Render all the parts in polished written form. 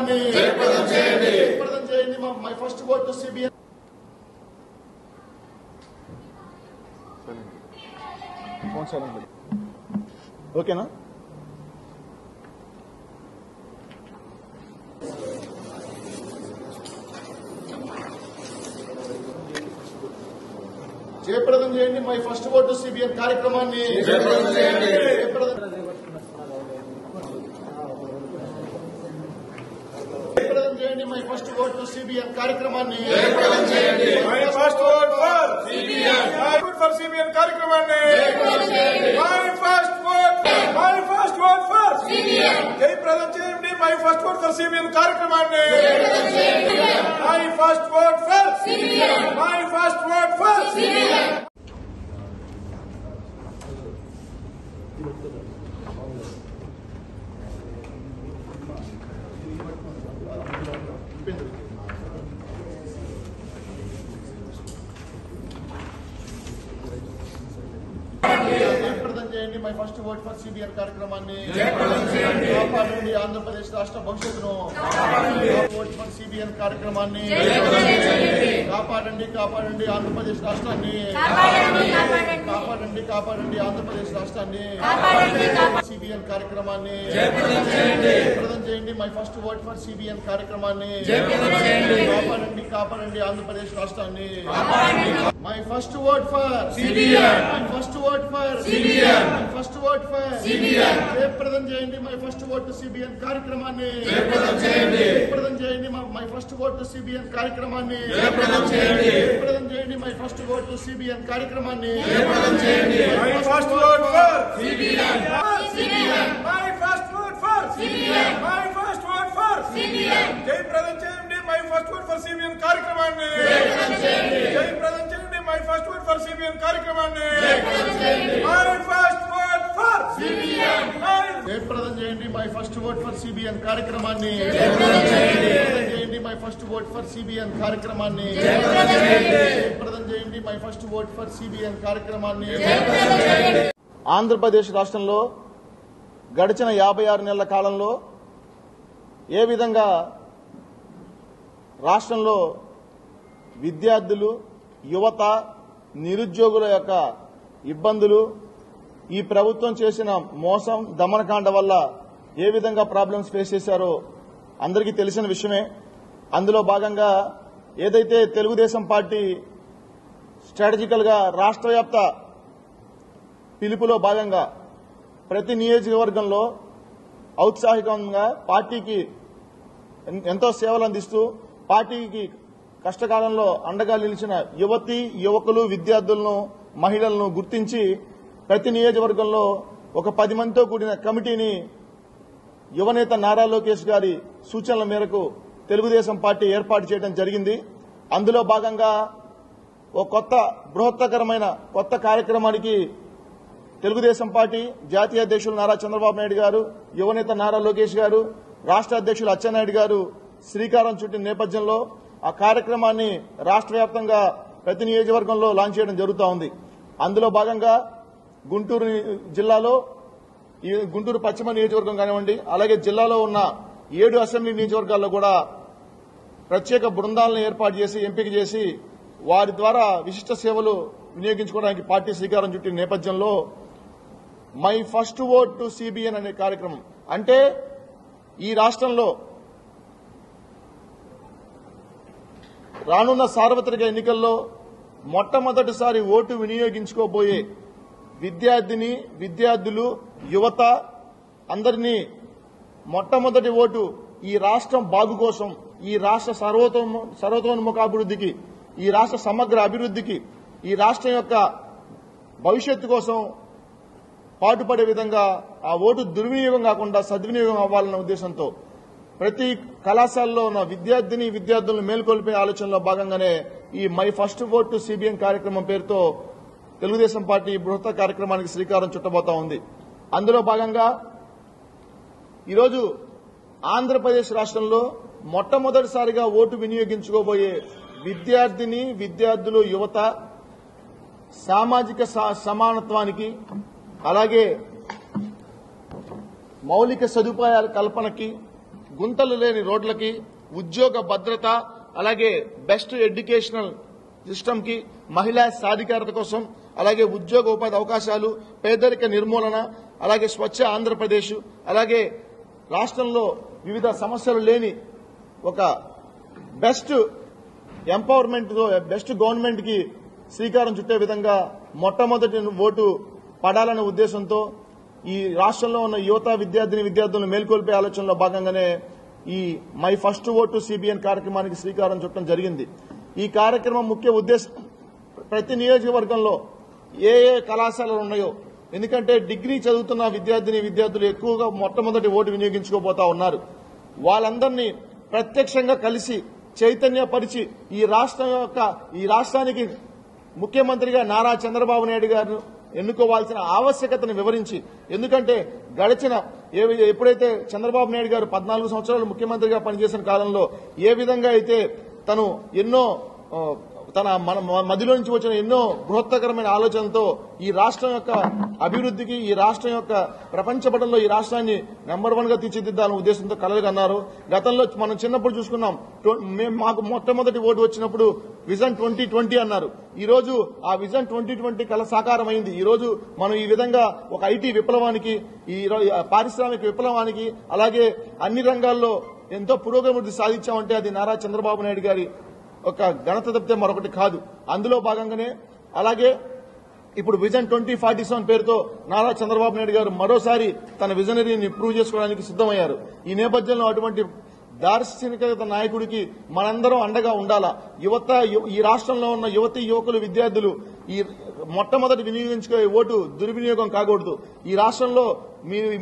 కార్యక్రమాన్ని జయప్రదం చేయండి. My first vote to CBN. ఓకేనా? జయప్రదం చేయండి my first vote to CBN కార్యక్రమాన్ని. జయప్రదం చేయండి my first vote to CBN కార్యక్రమాన్ని. జయప్రదం చేయండి my first vote for CBN. For CBN కార్యక్రమాన్ని. My first vote for CBN. జయప్రదం చేయండి my first vote for CBN కార్యక్రమాన్ని. My first vote for CBN. My first vote for CBN. జయప్రదం చేయండి my first vote for CBN కార్యక్రమాన్ని. కాపాడండి ఆంధ్రప్రదేశ్ రాష్ట్ర భవిష్యత్తును. ఓట్ ఫర్ సిబిఎన్ కార్యక్రమాన్ని. కాపాడండి ఆంధ్రప్రదేశ్ రాష్ట్రాన్ని. కాపాడండి ఆంధ్రప్రదేశ్ రాష్ట్రాన్ని. సిబిఎన్ కార్యక్రమాన్ని. జయప్రదం చేయండి my first vote for CBN కార్యక్రమాన్ని. కాపాడండి ఆంధ్రప్రదేశ్ రాష్ట్రాన్ని. My first vote for CBN. My first vote for CBN. My first vote for CBN. జయప్రదం చేయండి my first vote to CBN కార్యక్రమాన్ని. జయప్రదం చేయండి my first vote to CBN కార్యక్రమాన్ని. జయప్రదం చేయండి my first vote to CBN కార్యక్రమాన్ని. జయప్రదం చేయండి my first vote for CBN. My first vote for CBN. My first vote for CBN. జయప్రదం చేయండి my first vote for CBN కార్యక్రమాన్ని. జయప్రదం చేయండి my first vote for CBN కార్యక్రమాన్ని. My first vote for CBN. జయప్రదం చేయండి my first vote for CBN కార్యక్రమాన్ని. జయప్రదం చేయండి my first vote for CBN కార్యక్రమాన్ని. జయప్రదం చేయండి my first vote for CBN కార్యక్రమాన్ని. ఆంధ్రప్రదేశ్ రాష్ట్రంలో గడిచిన 56 నెలల కాలంలో ఏ విధంగా రాష్ట్రంలో విద్యార్థులు, యువత, నిరుద్యోగుల యొక్క ఇబ్బందులు, ఈ ప్రభుత్వం చేసిన మోసం, దమనకాండ వల్ల ఏ విధంగా ప్రాబ్లమ్స్ ఫేస్ చేశారో అందరికీ తెలిసిన విషయమే. అందులో భాగంగా ఏదైతే తెలుగుదేశం పార్టీ స్ట్రాటజికల్ గా రాష్ట్ర వ్యాప్త పిలుపులో భాగంగా ప్రతి నియోజకవర్గంలో ఔత్సాహికంగా పార్టీకి ఎంతో సేవలు అందిస్తూ పార్టీకి కష్టకాలంలో అండగా నిలిచిన యువతి, యువకులు, విద్యార్థులను, మహిళలను గుర్తించి ప్రతి నియోజకవర్గంలో ఒక 10 మందితో కూడిన కమిటీని యువనేత నారా లోకేష్ గారి సూచనల మేరకు తెలుగుదేశం పార్టీ ఏర్పాటు చేయడం జరిగింది. అందులో భాగంగా ఓ బృహత్తకరమైన కొత్త కార్యక్రమానికి తెలుగుదేశం పార్టీ జాతీయ అధ్యక్షులు నారా చంద్రబాబు నాయుడు గారు, యువనేత నారా లోకేష్ గారు, రాష్ట్ర అధ్యక్షులు అచ్చెన్నాయుడు గారు శ్రీకారం చుట్టిన నేపథ్యంలో ఆ కార్యక్రమాన్ని రాష్ట్ర వ్యాప్తంగా ప్రతి నియోజకవర్గంలో లాంచ్ చేయడం జరుగుతూ ఉంది. అందులో భాగంగా గుంటూరు జిల్లాలో గుంటూరు పశ్చిమ నియోజకవర్గం కానివ్వండి, అలాగే జిల్లాలో ఉన్న 7 అసెంబ్లీ నియోజకవర్గాల్లో కూడా ప్రత్యేక బృందాలను ఏర్పాటు చేసి ఎంపిక చేసి వారి ద్వారా విశిష్ట సేవలు వినియోగించుకోవడానికి పార్టీ శ్రీకారం చుట్టిన నేపథ్యంలో my first vote to CBN అనే కార్యక్రమం, అంటే ఈ రాష్ట్రంలో రానున్న సార్వత్రిక ఎన్నికల్లో మొట్టమొదటిసారి ఓటు వినియోగించుకోబోయే విద్యార్థులు, యువత అందరినీ మొట్టమొదటి ఓటు ఈ రాష్ట్రం బాగు కోసం, ఈ రాష్ట్ర సర్వతోన్ముఖాభివృద్ధికి, ఈ రాష్ట్ర సమగ్ర అభివృద్ధికి, ఈ రాష్ట్రం యొక్క భవిష్యత్తు కోసం పాటుపడే విధంగా ఆ ఓటు దుర్వినియోగం కాకుండా సద్వినియోగం అవ్వాలన్న ఉద్దేశంతో ప్రతి కళాశాలలో ఉన్న విద్యార్థులను మేల్కొల్పే ఆలోచనలో భాగంగానే ఈ my first vote to CBN కార్యక్రమం పేరుతో తెలుగుదేశం పార్టీ బృహత్త కార్యక్రమానికి శ్రీకారం చుట్టబోతా ఉంది. అందులో భాగంగా ఈరోజు ఆంధ్రప్రదేశ్ రాష్ట్రంలో మొట్టమొదటిసారిగా ఓటు వినియోగించుకోబోయే విద్యార్థులు, యువత సామాజిక సమానత్వానికి, అలాగే మౌలిక సదుపాయాల కల్పనకి, గుంతలు లేని రోడ్లకి, ఉద్యోగ భద్రత, అలాగే బెస్ట్ ఎడ్యుకేషనల్ సిస్టమ్ కి, మహిళా సాధికారత కోసం, అలాగే ఉద్యోగ ఉపాధి అవకాశాలు, పేదరిక నిర్మూలన, అలాగే స్వచ్ఛ ఆంధ్రప్రదేశ్, అలాగే రాష్ట్రంలో వివిధ సమస్యలు లేని ఒక బెస్ట్ ఎంపవర్మెంట్, బెస్ట్ గవర్నమెంట్ కి శ్రీకారం చుట్టే విధంగా మొట్టమొదటి ఓటు పడాలనే ఉద్దేశంతో ఈ రాష్ట్రంలో ఉన్న యువత విద్యార్థులను మేల్కొల్పే ఆలోచనలో భాగంగానే ఈ మై ఫస్ట్ ఓటు సిబిఎన్ కార్యక్రమానికి శ్రీకారం చుట్టడం జరిగింది. ఈ కార్యక్రమం ముఖ్య ఉద్దేశం ప్రతి నియోజకవర్గంలో ఏ కళాశాలలు ఉన్నాయో, ఎందుకంటే డిగ్రీ చదువుతున్న విద్యార్థులు ఎక్కువగా మొట్టమొదటి ఓటు వినియోగించుకోబోతా ఉన్నారు. వాళ్ళందరినీ ప్రత్యక్షంగా కలిసి చైతన్యపరిచి ఈ రాష్ట్రానికి ముఖ్యమంత్రిగా నారా చంద్రబాబు నాయుడు గారు ఎన్నుకోవాల్సిన ఆవశ్యకతను వివరించి, ఎందుకంటే గడిచిన ఎప్పుడైతే చంద్రబాబు నాయుడు గారు 14 సంవత్సరాలు ముఖ్యమంత్రిగా పనిచేసిన కాలంలో ఏ విధంగా అయితే తను ఎన్నో తన మధ్యలో నుంచి వచ్చిన ఎన్నో బృహత్తకరమైన ఆలోచనలతో ఈ రాష్ట్రం యొక్క అభివృద్ధికి, ఈ రాష్ట్రం యొక్క ప్రపంచ పటంలో ఈ రాష్ట్రాన్ని నెంబర్ 1 గా తీర్చిదిద్దాలనే ఉద్దేశంతో కలలుగన్నారు. గతంలో మనం చిన్నప్పుడు చూసుకున్నాం, మాకు మొట్టమొదటి ఓటు వచ్చినప్పుడు విజన్ 2020 అన్నారు. ఈ రోజు ఆ విజన్ 2020 కల సాకారమైంది. ఈ రోజు మనం ఈ విధంగా ఒక ఐటీ విప్లవానికి, ఈ పారిశ్రామిక విప్లవానికి, అలాగే అన్ని రంగాల్లో ఎంతో పురోగతి సాధించామంటే అది నారా చంద్రబాబు నాయుడు గారి ఒక ఘనత తప్పితే మరొకటి కాదు. అందులో భాగంగానే అలాగే ఇప్పుడు విజన్ 2047 పేరుతో నారా చంద్రబాబు నాయుడు గారు మరోసారి తన విజనరీని ప్రూవ్ చేసుకోవడానికి సిద్దమయ్యారు. ఈ నేపథ్యంలో అటువంటి దార్శనికత నాయకుడికి మనందరం అండగా ఉండాలా. ఈ రాష్ట్రంలో ఉన్న యువకులు, విద్యార్థులు ఈ మొట్టమొదటి వినియోగించుకునే ఓటు దుర్వినియోగం కాకూడదు. ఈ రాష్ట్రంలో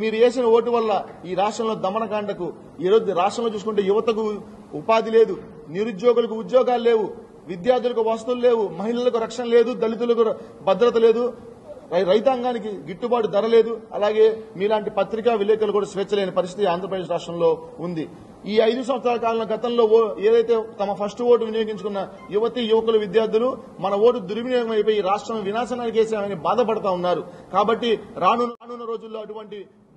మీరు వేసిన ఓటు వల్ల ఈ రాష్ట్రంలో దమనకాండకు, ఈరోజు రాష్ట్రంలో చూసుకుంటే యువతకు ఉపాధి లేదు, నిరుద్యోగులకు ఉద్యోగాలు లేవు, విద్యార్థులకు వసతులు లేవు, మహిళలకు రక్షణ లేదు, దళితులకు భద్రత లేదు, రైతాంగానికి గిట్టుబాటు ధర లేదు, అలాగే మీలాంటి పత్రికా విలేకరులు కూడా స్వేచ్ఛ లేని పరిస్థితి ఆంధ్రప్రదేశ్ రాష్ట్రంలో ఉంది. ఈ 5 సంవత్సరాల కాలంలో గతంలో ఏదైతే తమ ఫస్ట్ ఓటు వినియోగించుకున్న యువకులు, విద్యార్థులు మన ఓటు దుర్వినియోగం అయిపోయి రాష్ట్రం వినాశనానికి వేసామని బాధపడతా ఉన్నారు. కాబట్టి రానున్న రోజుల్లో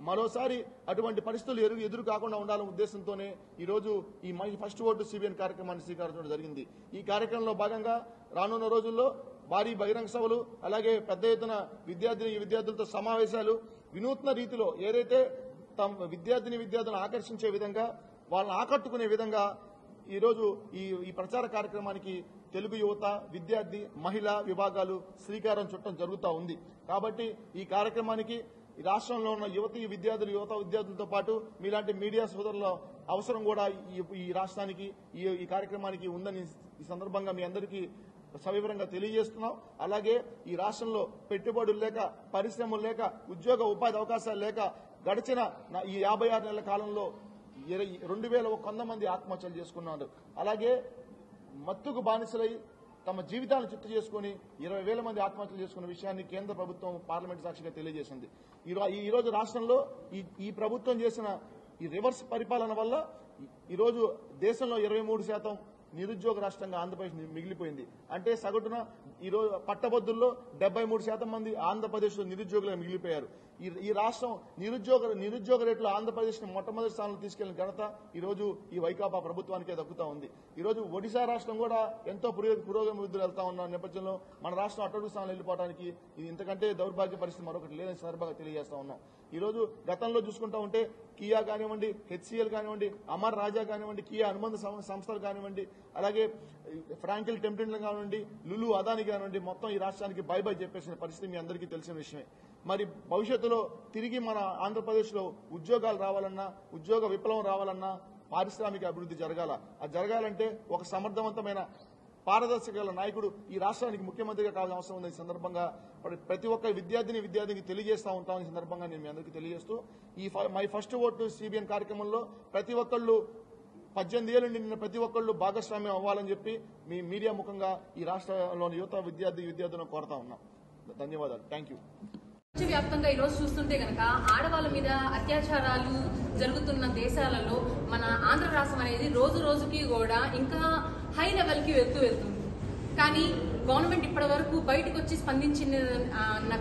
మరోసారి అటువంటి పరిస్థితులు ఎదురు కాకుండా ఉండాలనే ఉద్దేశంతోనే ఈ రోజు ఈ మై ఫస్ట్ ఓటు సిబిఎన్ కార్యక్రమాన్ని స్వీకరించడం జరిగింది. ఈ కార్యక్రమంలో భాగంగా రానున్న రోజుల్లో భారీ బహిరంగ సభలు, అలాగే పెద్ద ఎత్తున విద్యార్థులతో సమావేశాలు, వినూత్న రీతిలో ఏదైతే తమ విద్యార్థులను ఆకర్షించే విధంగా, వాళ్ళని ఆకట్టుకునే విధంగా ఈరోజు ఈ ప్రచార కార్యక్రమానికి తెలుగు యువత, విద్యార్థి, మహిళా విభాగాలు శ్రీకారం చుట్టడం జరుగుతూ ఉంది. కాబట్టి ఈ కార్యక్రమానికి ఈ రాష్ట్రంలో ఉన్న విద్యార్థులతో పాటు మీలాంటి మీడియా సోదరుల అవసరం కూడా ఈ రాష్ట్రానికి, ఈ కార్యక్రమానికి ఉందని ఈ సందర్భంగా మీ అందరికీ సవివరంగా తెలియజేస్తున్నాం. అలాగే ఈ రాష్ట్రంలో పెట్టుబడులు లేక, పరిశ్రమలు లేక, ఉద్యోగ ఉపాధి అవకాశాలు లేక గడిచిన ఈ 56 నెలల కాలంలో 2,100 మంది ఆత్మహత్యలు చేసుకున్నారు. అలాగే మత్తుకు బానిసలై తమ జీవితాలను చిత్తు చేసుకుని 20,000 మంది ఆత్మహత్యలు చేసుకున్న విషయాన్ని కేంద్ర ప్రభుత్వం పార్లమెంట్ సాక్షిగా తెలియజేసింది. ఈ రోజు రాష్ట్రంలో ఈ ప్రభుత్వం చేసిన ఈ రివర్స్ పరిపాలన వల్ల ఈరోజు దేశంలో 23% నిరుద్యోగ రాష్ట్రంగా ఆంధ్రప్రదేశ్ మిగిలిపోయింది. అంటే సగటున ఈరోజు పట్టభద్రుల్లో 73% మంది ఆంధ్రప్రదేశ్ లో నిరుద్యోగులుగా మిగిలిపోయారు. ఈ రాష్ట్రం నిరుద్యోగ రేట్లు ఆంధ్రప్రదేశ్ ని మొట్టమొదటి స్థానంలో తీసుకెళ్లిన ఘనత ఈ రోజు ఈ వైకాపా ప్రభుత్వానికే దక్కుతా ఉంది. ఈ రోజు ఒడిశా రాష్ట్రం కూడా ఎంతో పురోగతి వెళ్తా ఉన్న నేపథ్యంలో మన రాష్ట్రం అట్టడుగు స్థానంలో వెళ్లిపోవడానికి ఇంతకంటే దౌర్భాగ్య పరిస్థితి మరొకటి లేదని సందర్భంగా తెలియజేస్తా ఉన్నాం. ఈ రోజు గతంలో చూసుకుంటా ఉంటే కియా కానివ్వండి, హెచ్సిఎల్ కానివ్వండి, అమర్ రాజా కానివ్వండి, కియా అనుబంధ సంస్థలు కానివ్వండి, అలాగే ఫ్రాంకిల్ టెంప్టన్ కానివ్వండి, లులు అదాని కానివ్వండి, మొత్తం ఈ రాష్ట్రానికి బై బై చెప్పేసిన పరిస్థితి మీ అందరికీ తెలిసిన విషయమే. మరి భవిష్యత్తులో తిరిగి మన ఆంధ్రప్రదేశ్ లో ఉద్యోగాలు రావాలన్నా, ఉద్యోగ విప్లవం రావాలన్నా, పారిశ్రామిక అభివృద్ధి జరగాల. అది జరగాలంటే ఒక సమర్థవంతమైన పారదర్శక నాయకుడు ఈ రాష్ట్రానికి ముఖ్యమంత్రిగా కావాల్సిన అవసరం ఉంది. ఈ సందర్భంగా ప్రతి ఒక్క విద్యార్థికి తెలియజేస్తా ఉంటామని సందర్భంగా నేను మీ అందరికీ తెలియజేస్తూ ఈ మై ఫస్ట్ ఓటు సిబిఎన్ కార్యక్రమంలో ప్రతి ఒక్కళ్ళు 18 ఏళ్లు నిన్న ప్రతి ఒక్కళ్ళు భాగస్వామ్యం అవ్వాలని చెప్పి మీ మీడియా ముఖంగా ఈ రాష్ట్రంలోని యువత విద్యార్థులను కోరుతా ఉన్నాం. ధన్యవాదాలు. Thank you. వ్యాప్తంగా ఈ రోజు చూస్తుంటే గనక ఆడవాళ్ళ మీద అత్యాచారాలు జరుగుతున్న దేశాలలో మన ఆంధ్ర రాష్ట్రం అనేది రోజు రోజుకి కూడా ఇంకా హై లెవెల్ కి వెళ్తుంది. కానీ గవర్నమెంట్ ఇప్పటి వరకు బయటకు వచ్చి స్పందించిన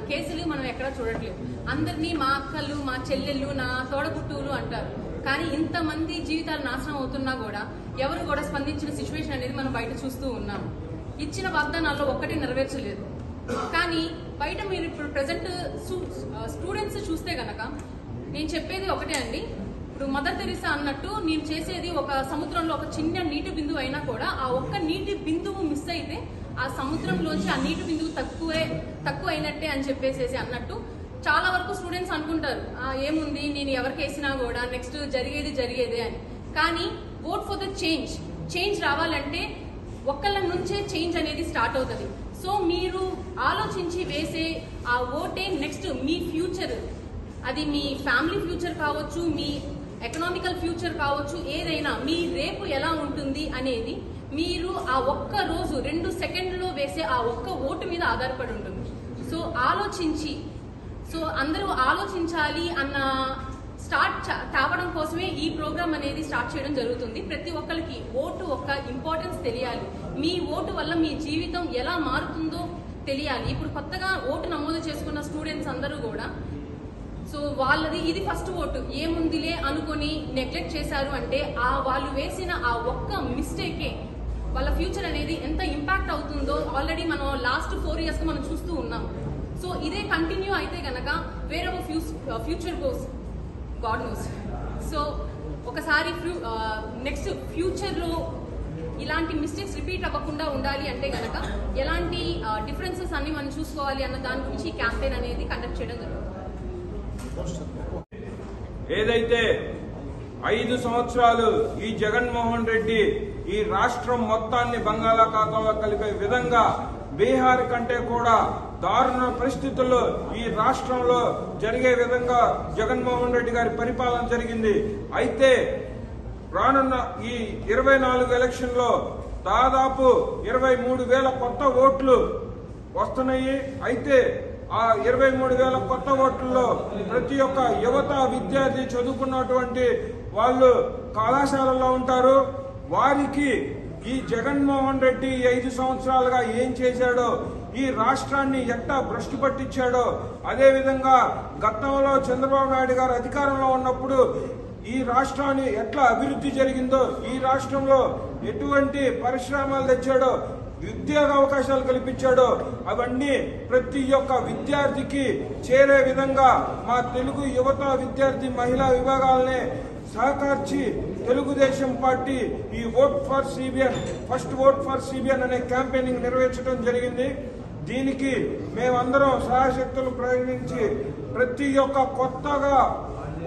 కేసులు మనం ఎక్కడా చూడట్లేదు. అందరినీ మా అక్కలు, మా చెల్లెళ్ళు, నా తోడబుట్టువులు అంటారు. కానీ ఇంతమంది జీవితాలు నాశనం అవుతున్నా కూడా ఎవరు కూడా స్పందించిన సిచ్యువేషన్ అనేది మనం బయట చూస్తూ ఉన్నాం. ఇచ్చిన వాగ్దానాల్లో ఒక్కటి నెరవేర్చలేదు. కానీ బయట మీరు ఇప్పుడు ప్రజెంట్ స్టూడెంట్స్ చూస్తే గనక నేను చెప్పేది ఒకటే అండి. ఇప్పుడు మదర్ తెరీసా అన్నట్టు నేను చేసేది ఒక సముద్రంలో ఒక చిన్న నీటి బిందువు అయినా కూడా ఆ ఒక్క నీటి బిందువు మిస్ అయితే ఆ సముద్రంలోంచి ఆ నీటి బిందువు తక్కువ అయినట్టే అని చెప్పేసేసి అన్నట్టు చాలా వరకు స్టూడెంట్స్ అనుకుంటారు ఏముంది నేను ఎవరికి వేసినా కూడా నెక్స్ట్ జరిగేదే అని. కానీ ఓట్ ఫర్ ద చేంజ్ రావాలంటే ఒక్కళ్ళ నుంచే చేంజ్ అనేది స్టార్ట్ అవుతుంది. సో మీరు ఆలోచించి వేసే ఆ ఓటే నెక్స్ట్ మీ ఫ్యూచర్, అది మీ ఫ్యామిలీ ఫ్యూచర్ కావచ్చు, మీ ఎకనామికల్ ఫ్యూచర్ కావచ్చు, ఏదైనా మీ రేపు ఎలా ఉంటుంది అనేది మీరు ఆ ఒక్క రోజు 2 సెకండ్లో వేసే ఆ ఒక్క ఓటు మీద ఆధారపడి ఉంటుంది. సో అందరూ ఆలోచించాలి అన్న తావడం కోసమే ఈ ప్రోగ్రామ్ అనేది స్టార్ట్ చేయడం జరుగుతుంది. ప్రతి ఒక్కరికి ఓటు ఒక్క ఇంపార్టెన్స్ తెలియాలి. మీ ఓటు వల్ల మీ జీవితం ఎలా మారుతుందో తెలియాలి. ఇప్పుడు కొత్తగా ఓటు నమోదు చేసుకున్న స్టూడెంట్స్ అందరూ కూడా సో వాళ్ళది ఇది ఫస్ట్ ఓటు ఏముందిలే అనుకొని నెగ్లెక్ట్ చేశారు అంటే వాళ్ళు వేసిన ఆ ఒక్క మిస్టేకే వాళ్ళ ఫ్యూచర్ అనేది ఎంత ఇంపాక్ట్ అవుతుందో ఆల్రెడీ మనం లాస్ట్ 4 years మనం చూస్తూ ఉన్నాం. సో ఇదే కంటిన్యూ అయితే గనక వేరే future goes God knows. So ఒకసారి నెక్స్ట్ ఫ్యూచర్లో ఇలాంటి మిస్టేక్స్ రిపీట్ అవ్వకుండా ఉండాలి అంటే గనక ఎలాంటి డిఫరెన్సెస్ అన్ని మనం చూసుకోవాలి అన్న దాని గురించి క్యాంపెయిన్ అనేది కండక్ట్ చేయడం జరుగుతుంది. ఏదైతే 5 సంవత్సరాలు ఈ జగన్మోహన్ రెడ్డి ఈ రాష్ట్రం మొత్తాన్ని బంగాళాఖాతంలో కలిపే విధంగా బీహార్ కంటే కూడా దారుణ పరిస్థితుల్లో ఈ రాష్ట్రంలో జరిగే విధంగా జగన్మోహన్ రెడ్డి గారి పరిపాలన జరిగింది. అయితే రానున్న ఈ 24 ఎలక్షన్లో దాదాపు 23,000 కొత్త ఓట్లు వస్తున్నాయి. అయితే ఆ 23,000 కొత్త ఓట్లలో ప్రతి ఒక్క యువత విద్యార్థి చదువుకున్నటువంటి వాళ్ళు కళాశాలలో ఉంటారు. వారికి ఈ జగన్మోహన్ రెడ్డి 5 సంవత్సరాలుగా ఏం చేశాడో, ఈ రాష్ట్రాన్ని ఎట్టా భ్రష్టు పట్టించాడో, అదేవిధంగా గతంలో చంద్రబాబు నాయుడు గారు అధికారంలో ఉన్నప్పుడు ఈ రాష్ట్రాన్ని ఎట్లా అభివృద్ధి జరిగిందో, ఈ రాష్ట్రంలో ఎటువంటి పరిశ్రమలు తెచ్చాడో, ఉద్యోగ అవకాశాలు కల్పించాడో అవన్నీ ప్రతి ఒక్క విద్యార్థికి చేరే విధంగా మా తెలుగు యువత విద్యార్థి మహిళా విభాగాలనే సహకరించి తెలుగుదేశం పార్టీ ఈ vote for CBN first vote for CBN అనే క్యాంపెయినింగ్ నిర్వహించడం జరిగింది. దీనికి మేమందరం సహాయశక్తులు ప్రయోగించి ప్రతి ఒక్క కొత్తగా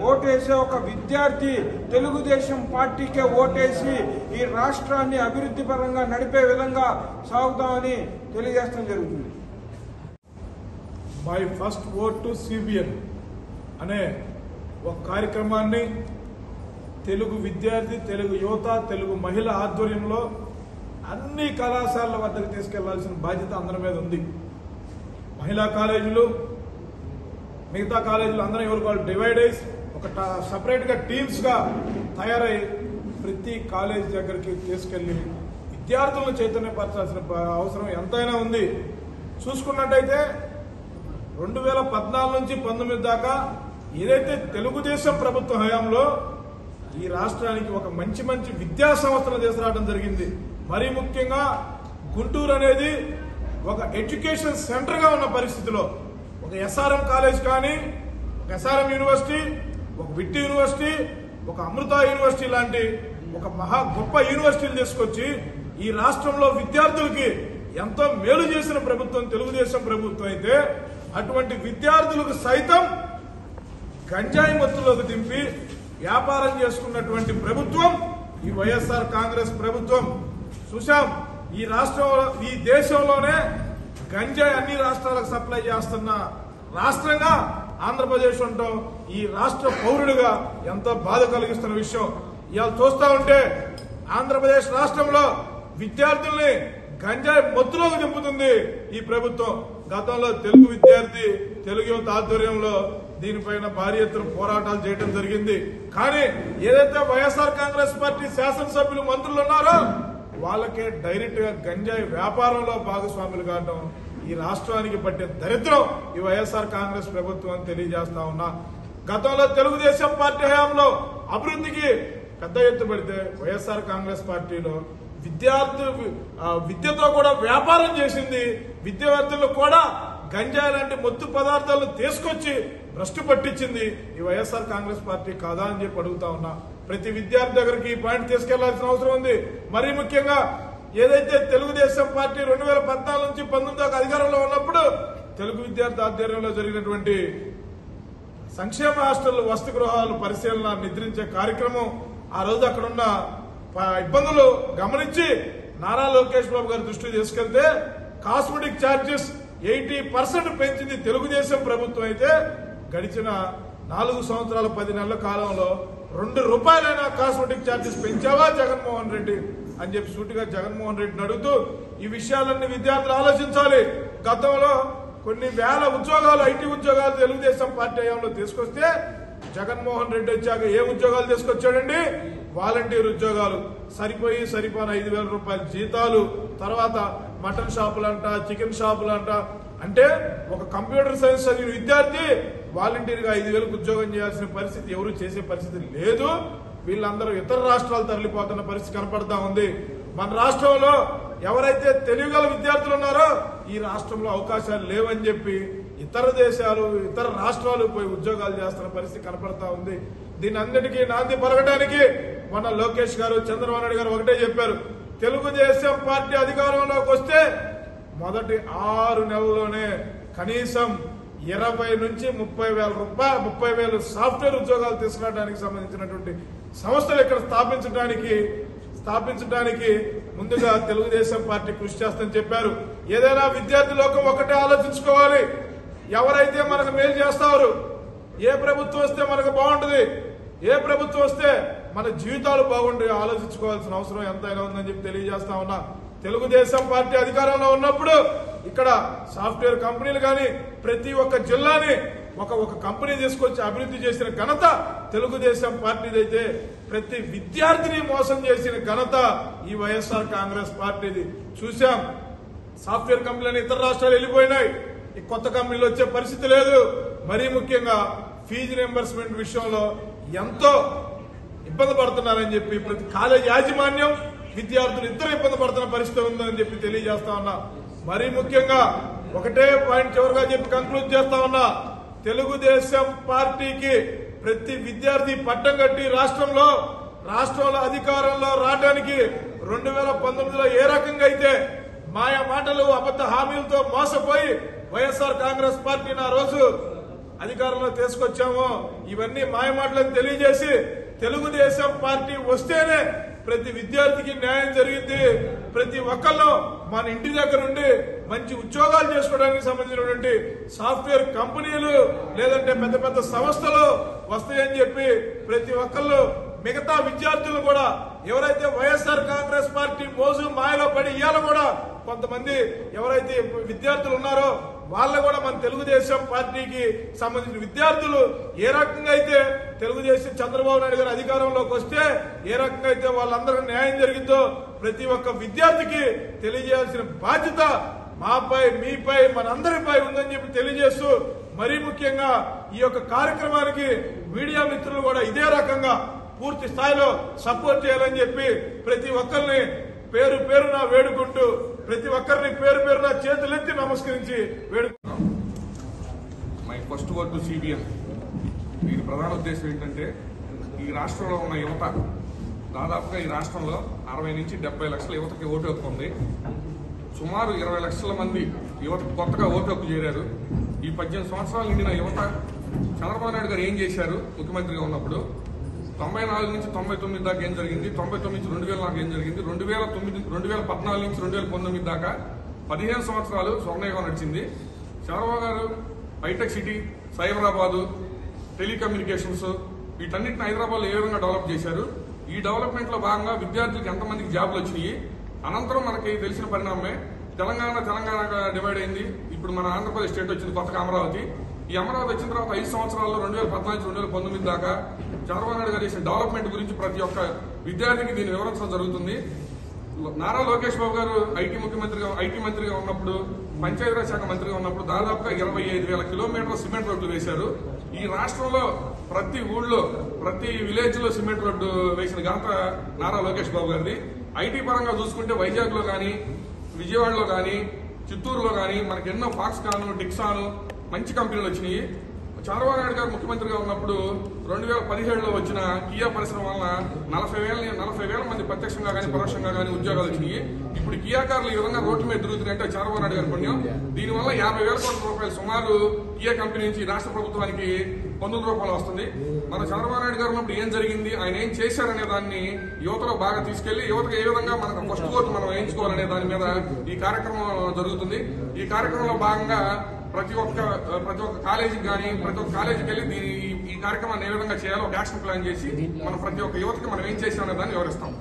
ఓటేసే ఒక విద్యార్థి తెలుగుదేశం పార్టీకే ఓటేసి ఈ రాష్ట్రాన్ని అభివృద్ధి పరంగా నడిపే విధంగా సాగుతామని తెలియజేయడం జరుగుతుంది. My first vote to CBN అనే ఒక కార్యక్రమాన్ని తెలుగు విద్యార్థి, తెలుగు యువత, తెలుగు మహిళ ఆధ్వర్యంలో అన్ని కళాశాలల వద్దకు తీసుకెళ్లాల్సిన బాధ్యత అందరి మీద ఉంది. మహిళా కాలేజీలు, మిగతా కాలేజీలు అందరం ఎవరు వాళ్ళు డివైడ్ అయ్యి ఒక సపరేట్గా టీమ్స్గా తయారై ప్రతి కాలేజ్ దగ్గరికి తీసుకెళ్లి విద్యార్థులను చైతన్యపరచాల్సిన అవసరం ఎంతైనా ఉంది. చూసుకున్నట్టయితే 2014 నుంచి 19 దాకా ఏదైతే తెలుగుదేశం ప్రభుత్వ హయాంలో ఈ రాష్ట్రానికి ఒక మంచి విద్యా సంస్థలు తీసుకురావడం జరిగింది. మరీ ముఖ్యంగా గుంటూరు అనేది ఒక ఎడ్యుకేషన్ సెంటర్గా ఉన్న పరిస్థితిలో ఒక ఎస్ఆర్ఎం కాలేజ్ కానీ, ఒక ఎస్ఆర్ఎం యూనివర్సిటీ, ఒక విట్టి యూనివర్సిటీ, ఒక అమృత యూనివర్సిటీ లాంటి ఒక గొప్ప యూనివర్సిటీలు తీసుకొచ్చి ఈ రాష్ట్రంలో విద్యార్థులకి ఎంతో మేలు చేసిన ప్రభుత్వం తెలుగుదేశం ప్రభుత్వం అయితే, అటువంటి విద్యార్థులకు సైతం గంజాయి మత్తులోకి దింపి వ్యాపారం చేసుకున్నటువంటి ప్రభుత్వం ఈ వైఎస్ఆర్ కాంగ్రెస్ ప్రభుత్వం. చూశాం, ఈ దేశంలోనే గంజాయి అన్ని రాష్ట్రాలకు సప్లై చేస్తున్న రాష్ట్రంగా ఆంధ్రప్రదేశ్ ఉండటం ఈ రాష్ట్ర పౌరుడిగా ఎంతో బాధ కలిగిస్తున్న విషయం. ఇవాళ చూస్తా ఉంటే ఆంధ్రప్రదేశ్ రాష్ట్రంలో విద్యార్థుల్ని గంజాయి మత్తులోకి దింపుతుంది ఈ ప్రభుత్వం. గతంలో తెలుగు విద్యార్థి, తెలుగు యువత ఆధ్వర్యంలో దీనిపైన భారీ ఎత్తున పోరాటాలు చేయడం జరిగింది. కానీ ఏదైతే వైఎస్ఆర్ కాంగ్రెస్ పార్టీ శాసనసభ్యులు, మంత్రులు ఉన్నారో వాళ్ళకే డైరెక్ట్ గా గంజాయి వ్యాపారంలో భాగస్వాములు కావడం ఈ రాష్ట్రానికి పట్టే దరిద్రం ఈ వైఎస్ఆర్ కాంగ్రెస్ ప్రభుత్వం అని తెలియజేస్తా ఉన్నా. గతంలో తెలుగుదేశం పార్టీ హయాంలో అభివృద్ధికి పెద్ద ఎత్తు పెడితే వైఎస్ఆర్ కాంగ్రెస్ పార్టీలో విద్యతో కూడా వ్యాపారం చేసింది. విద్యార్థులు కూడా గంజాయి లాంటి మత్తు పదార్థాలను తీసుకొచ్చి భ్రష్టు పట్టించింది ఈ వైఎస్ఆర్ కాంగ్రెస్ పార్టీ కాదా అని చెప్పి అడుగుతా ఉన్నా. ప్రతి విద్యార్థి దగ్గరికి ఈ పాయింట్ తీసుకెళ్లాల్సిన అవసరం ఉంది. మరీ ముఖ్యంగా ఏదైతే తెలుగుదేశం పార్టీ 2014 నుంచి 19 దాకా అధికారంలో ఉన్నప్పుడు తెలుగు విద్యార్థి ఆధ్వర్యంలో జరిగినటువంటి సంక్షేమ హాస్టళ్లు వసతి గృహాలు పరిశీలన నిద్రించే కార్యక్రమం, ఆ రోజు అక్కడున్న ఇబ్బందులు గమనించి నారా లోకేష్ బాబు గారి దృష్టికి తీసుకెళ్తే కాస్మెటిక్ ఛార్జెస్ 80% పెంచింది తెలుగుదేశం ప్రభుత్వం. అయితే గడిచిన 4 సంవత్సరాల 10 నెలల కాలంలో 2 రూపాయలైనా కాస్మెటిక్ ఛార్జెస్ పెంచావా జగన్మోహన్ రెడ్డి అని చెప్పి సూటిగా జగన్మోహన్ రెడ్డిని అడుగుతూ ఈ విషయాలన్నీ విద్యార్థులు ఆలోచించాలి. గతంలో కొన్ని వేల ఉద్యోగాలు, ఐటీ ఉద్యోగాలు తెలుగుదేశం పార్టీ హయాంలో తీసుకొస్తే జగన్మోహన్ రెడ్డి వచ్చాక ఏ ఉద్యోగాలు తీసుకొచ్చాడండి? వాలంటీర్ ఉద్యోగాలు. సరిపోయిన 5,000 రూపాయల జీతాలు, తర్వాత మటన్ షాపులంట, చికెన్ షాపులంట. అంటే ఒక కంప్యూటర్ సైన్స్ చదివిన విద్యార్థి వాలంటీర్ గా 5,000 ఉద్యోగం చేయాల్సిన పరిస్థితి ఎవరు చేసే పరిస్థితి లేదు. వీళ్ళందరూ ఇతర రాష్ట్రాలు తరలిపోతున్న పరిస్థితి కనపడతా ఉంది. మన రాష్ట్రంలో ఎవరైతే తెలివిగల విద్యార్థులు ఉన్నారో ఈ రాష్ట్రంలో అవకాశాలు లేవని చెప్పి ఇతర దేశాలు, ఇతర రాష్ట్రాలు పోయి ఉద్యోగాలు చేస్తున్న పరిస్థితి కనపడతా ఉంది. దీని అన్నిటికీ నాంది పలకడానికి మన లోకేష్ గారు, చంద్రబాబు నాయుడు గారు ఒకటే చెప్పారు, తెలుగుదేశం పార్టీ అధికారంలోకి వస్తే మొదటి 6 నెలల్లోనే కనీసం 20 నుంచి 30,000 సాఫ్ట్వేర్ ఉద్యోగాలు తీసుకురావడానికి సంబంధించినటువంటి సంస్థలు ఇక్కడ స్థాపించడానికి ముందుగా తెలుగుదేశం పార్టీ కృషి చేస్తుందని చెప్పారు. ఏదైనా విద్యార్థి లోకం ఒకటే ఆలోచించుకోవాలి, ఎవరైతే మనకు మేలు చేస్తారు, ఏ ప్రభుత్వం వస్తే మనకు బాగుంటుంది, ఏ ప్రభుత్వం వస్తే మన జీవితాలు బాగుంటాయి ఆలోచించుకోవాల్సిన అవసరం ఎంతైనా ఉందని చెప్పి తెలియజేస్తా ఉన్నా. తెలుగుదేశం పార్టీ అధికారంలో ఉన్నప్పుడు ఇక్కడ సాఫ్ట్వేర్ కంపెనీలు కానీ ప్రతి ఒక్క జిల్లాని ఒక కంపెనీ తీసుకొచ్చి అభివృద్ధి చేసిన ఘనత తెలుగుదేశం పార్టీదైతే ప్రతి విద్యార్థిని మోసం చేసిన ఘనత ఈ వైఎస్ఆర్ కాంగ్రెస్ పార్టీది. చూశాం, సాఫ్ట్వేర్ కంపెనీలు ఇతర రాష్ట్రాలు వెళ్ళిపోయినాయి, ఈ కొత్త కంపెనీలు వచ్చే పరిస్థితి లేదు. మరీ ముఖ్యంగా ఫీజు రియంబర్స్మెంట్ విషయంలో ఎంతో ఇబ్బంది పడుతున్నారని చెప్పి ప్రతి కాలేజ్ యాజమాన్యం, విద్యార్థులు ఇద్దరు ఇబ్బంది పడుతున్న పరిస్థితి ఉందని చెప్పి తెలియజేస్తా ఉన్నా. మరీ ముఖ్యంగా ఒకటే పాయింట్ చివరిగా చెప్పి కంక్లూడ్ చేస్తా ఉన్నా, తెలుగుదేశం పార్టీకి ప్రతి విద్యార్థి పట్టం కట్టి రాష్ట్రంలో అధికారంలో రావడానికి 2019లో ఏ రకంగా అయితే మాయా మాటలు, అబద్ధ హామీలతో మోసపోయి వైఎస్ఆర్ కాంగ్రెస్ పార్టీని ఆ రోజు అధికారంలో తీసుకొచ్చామో ఇవన్నీ మాయమాటలను తెలియజేసి తెలుగుదేశం పార్టీ వస్తేనే ప్రతి విద్యార్థికి న్యాయం జరిగింది, ప్రతి ఒక్కళ్ళు మన ఇంటి దగ్గర ఉండి మంచి ఉద్యోగాలు చేసుకోవడానికి సంబంధించినటువంటి సాఫ్ట్వేర్ కంపెనీలు లేదంటే పెద్ద పెద్ద సంస్థలు వస్తాయని చెప్పి ప్రతి ఒక్కళ్ళు మిగతా విద్యార్థులు కూడా ఎవరైతే వైఎస్ఆర్ కాంగ్రెస్ పార్టీ మోజు మాయలో పడి ఇవాళ కూడా కొంతమంది ఎవరైతే విద్యార్థులు ఉన్నారో వాళ్ళు కూడా మన తెలుగుదేశం పార్టీకి సంబంధించిన విద్యార్థులు ఏ రకంగా అయితే తెలుగుదేశం చంద్రబాబు నాయుడు గారు అధికారంలోకి వస్తే ఏ రకంగా అయితే వాళ్ళందరికీ న్యాయం జరిగిందో ప్రతి ఒక్క విద్యార్థికి తెలియజేయాల్సిన బాధ్యత మాపై, మీపై, మనందరిపై ఉందని చెప్పి తెలియజేస్తూ మరీ ముఖ్యంగా ఈ యొక్క కార్యక్రమానికి మీడియా మిత్రులు కూడా ఇదే రకంగా పూర్తి స్థాయిలో సపోర్ట్ చేయాలని చెప్పి ప్రతి ఒక్కరిని పేరు పేరున వేడుకుంటూ ప్రతి ఒక్కరిని పేరు పేరున చేతులెత్తి నమస్కరించి వేడుకుంటాం. My first word to CBM. దీని ప్రధాన ఉద్దేశం ఏంటంటే ఈ రాష్ట్రంలో ఉన్న యువత దాదాపుగా ఈ రాష్ట్రంలో 60 నుంచి 70 లక్షల యువతకి ఓటు హక్కు ఉంది. సుమారు 20 లక్షల మంది యువత కొత్తగా ఓటు హక్కు చేరారు. ఈ 18 సంవత్సరాలు నిండిన యువత చంద్రబాబు నాయుడు గారు ఏం చేశారు ముఖ్యమంత్రిగా ఉన్నప్పుడు? 94 నుంచి 99 దాకా ఏం జరిగింది, 99 నుంచి 2000 దాకా ఏం జరిగింది, 2014 నుంచి 2019 దాకా 15 సంవత్సరాలు స్వర్ణయుగం నడిచింది. చంద్రబాబు గారు హైటెక్ సిటీ, సైబరాబాదు, టెలికమ్యూనికేషన్స్ వీటన్నిటిని హైదరాబాద్లో ఏ విధంగా డెవలప్ చేశారు? ఈ డెవలప్మెంట్ లో భాగంగా విద్యార్థులకు ఎంతమందికి జాబ్లు వచ్చినాయి? అనంతరం మనకి తెలిసిన పరిణామమే తెలంగాణగా డివైడ్ అయింది. ఇప్పుడు మన ఆంధ్రప్రదేశ్ స్టేట్ వచ్చింది కొత్తగా అమరావతి. ఈ అమరావతి వచ్చిన తర్వాత 5 సంవత్సరాల్లో 2014 నుంచి 2019 దాకా చంద్రబాబు నాయుడు గారు చేసిన డెవలప్మెంట్ గురించి ప్రతి ఒక్క విద్యార్థికి దీన్ని వివరించడం జరుగుతుంది. నారా లోకేష్ బాబు గారు ఐటీ మంత్రిగా ఉన్నప్పుడు, పంచాయతీరాజ్ శాఖ మంత్రిగా ఉన్నప్పుడు దాదాపుగా 25,000 కిలోమీటర్ల సిమెంట్ రోడ్లు వేశారు. ఈ రాష్ట్రంలో ప్రతి ఊళ్ళో ప్రతి విలేజ్ లో సిమెంట్ రోడ్డు వేసిన ఘనత నారా లోకేష్ బాబు గారిది. ఐటీ పరంగా చూసుకుంటే వైజాగ్ లో గానీ, విజయవాడలో గానీ, చిత్తూరులో గానీ మనకి ఎన్నో ఫాక్స్కాన్, డిక్సాన్ మంచి కంపెనీలు వచ్చినాయి. చంద్రబాబు నాయుడు గారు ముఖ్యమంత్రిగా ఉన్నప్పుడు 2017లో వచ్చిన కియా పరిశ్రమ వలన 40,000 మంది ప్రత్యక్షంగా గానీ పరోక్షంగా గానీ ఉద్యోగాలు వచ్చినాయి. ఇప్పుడు కియా కార్లు ఈ విధంగా రోడ్ల మీద తిరుగుతున్నాయంటే చంద్రబాబు నాయుడు గారి పుణ్యం. దీనివల్ల 50,000 కోట్ల రూపాయలు సుమారు కియా కంపెనీ నుంచి రాష్ట్ర ప్రభుత్వానికి పన్నుల రూపాయలు వస్తుంది. మన చంద్రబాబు నాయుడు గారు ఉన్నప్పుడు ఏం జరిగింది, ఆయన ఏం చేశారనే దాన్ని యువతలో బాగా తీసుకెళ్లి యువతకు ఏ విధంగా మనకు ఫస్ట్ ఓటు మనం వేయించుకోవాలనే దాని మీద ఈ కార్యక్రమం జరుగుతుంది. ఈ కార్యక్రమంలో భాగంగా ప్రతి ఒక్క కాలేజీకి కానీ ప్రతి ఒక్క కాలేజీకి వెళ్ళి ఈ కార్యక్రమాన్ని ఏ విధంగా చేయాలో ఒక యాక్షన్ ప్లాన్ చేసి మనం ప్రతి ఒక్క యువతకి మనం ఏం చేసామనే దాన్ని వివరిస్తాం.